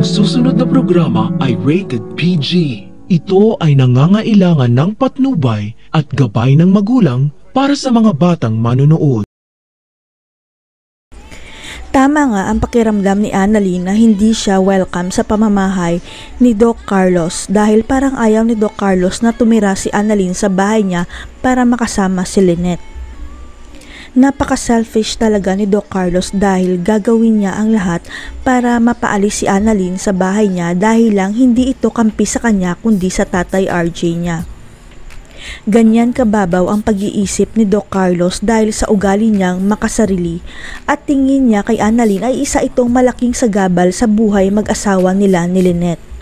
Ang susunod na programa ay rated PG. Ito ay nangangailangan ng patnubay at gabay ng magulang para sa mga batang manonood. Tama nga ang pakiramdam ni Annalyn na hindi siya welcome sa pamamahay ni Doc Carlos dahil parang ayaw ni Doc Carlos na tumira si Annalyn sa bahay niya para makasama si Lynette. Napaka-selfish talaga ni Doc Carlos dahil gagawin niya ang lahat para mapaalis si Annalyn sa bahay niya dahil lang hindi ito kampi sa kanya kundi sa tatay RJ niya. Ganyan kababaw ang pag-iisip ni Doc Carlos dahil sa ugali niyang makasarili at tingin niya kay Annalyn ay isa itong malaking sagabal sa buhay mag-asawa nila ni Lynette.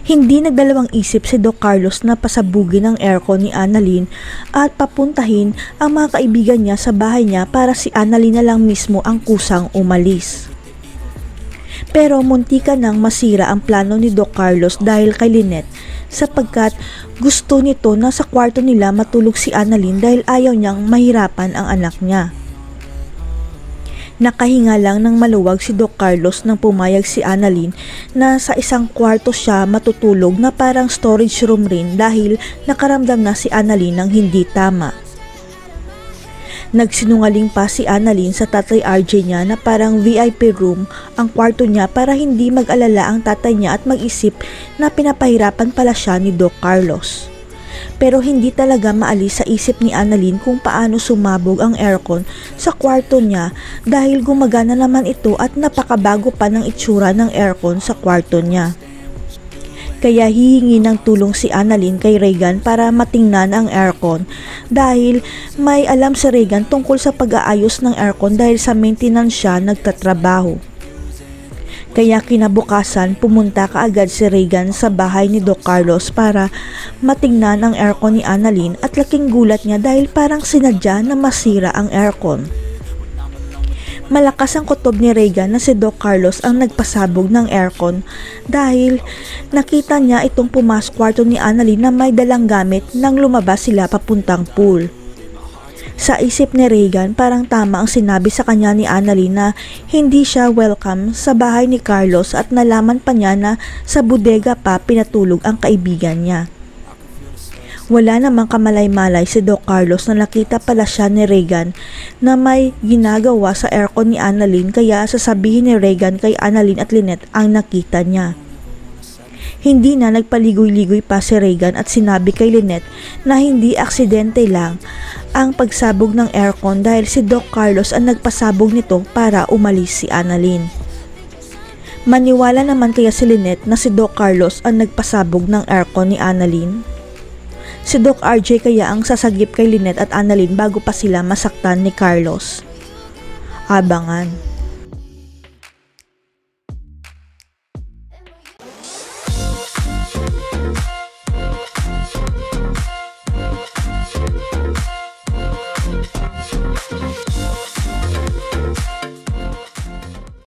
Hindi nagdalawang isip si Doc Carlos na pasabugin ang aircon ni Annalyn at papuntahin ang mga kaibigan niya sa bahay niya para si Annalyn na lang mismo ang kusang umalis. Pero muntika nang masira ang plano ni Doc Carlos dahil kay Lynette sapagkat gusto nito na sa kwarto nila matulog si Annalyn dahil ayaw niyang mahirapan ang anak niya. Nakahinga lang ng maluwag si Doc Carlos nang pumayag si Annalyn na sa isang kwarto siya matutulog na parang storage room rin dahil nakaramdam na si Annalyn ng hindi tama. Nagsinungaling pa si Annalyn sa tatay RJ niya na parang VIP room ang kwarto niya para hindi mag-alala ang tatay niya at mag-isip na pinapahirapan pala siya ni Doc Carlos. Pero hindi talaga maalis sa isip ni Annalyn kung paano sumabog ang aircon sa kwarto niya dahil gumagana naman ito at napakabago pa ng itsura ng aircon sa kwarto niya. Kaya hihingi ng tulong si Annalyn kay Regan para matingnan ang aircon dahil may alam si Regan tungkol sa pag-aayos ng aircon dahil sa maintenance siya nagtatrabaho. Kaya kinabukasan pumunta kaagad si Regan sa bahay ni Doc Carlos para matingnan ang aircon ni Annalyn at laking gulat niya dahil parang sinadya na masira ang aircon. Malakas ang kutob ni Regan na si Doc Carlos ang nagpasabog ng aircon dahil nakita niya itong pumasok kwarto ni Annalyn na may dalang gamit nang lumabas sila papuntang pool. Sa isip ni Regan parang tama ang sinabi sa kanya ni Annalyn na hindi siya welcome sa bahay ni Carlos at nalaman pa niya na sa bodega pa pinatulog ang kaibigan niya. Wala namang kamalay-malay si Doc Carlos na nakita pala siya ni Regan na may ginagawa sa aircon ni Annalyn kaya sasabihin ni Regan kay Annalyn at Lynette ang nakita niya. Hindi na nagpaligoy-ligoy pa si Regan at sinabi kay Lynette na hindi aksidente lang ang pagsabog ng aircon dahil si Doc Carlos ang nagpasabog nito para umalis si Annalyn. Maniwala naman kaya si Lynette na si Doc Carlos ang nagpasabog ng aircon ni Annalyn? Si Doc RJ kaya ang sasagip kay Lynette at Annalyn bago pa sila masaktan ni Carlos? Abangan.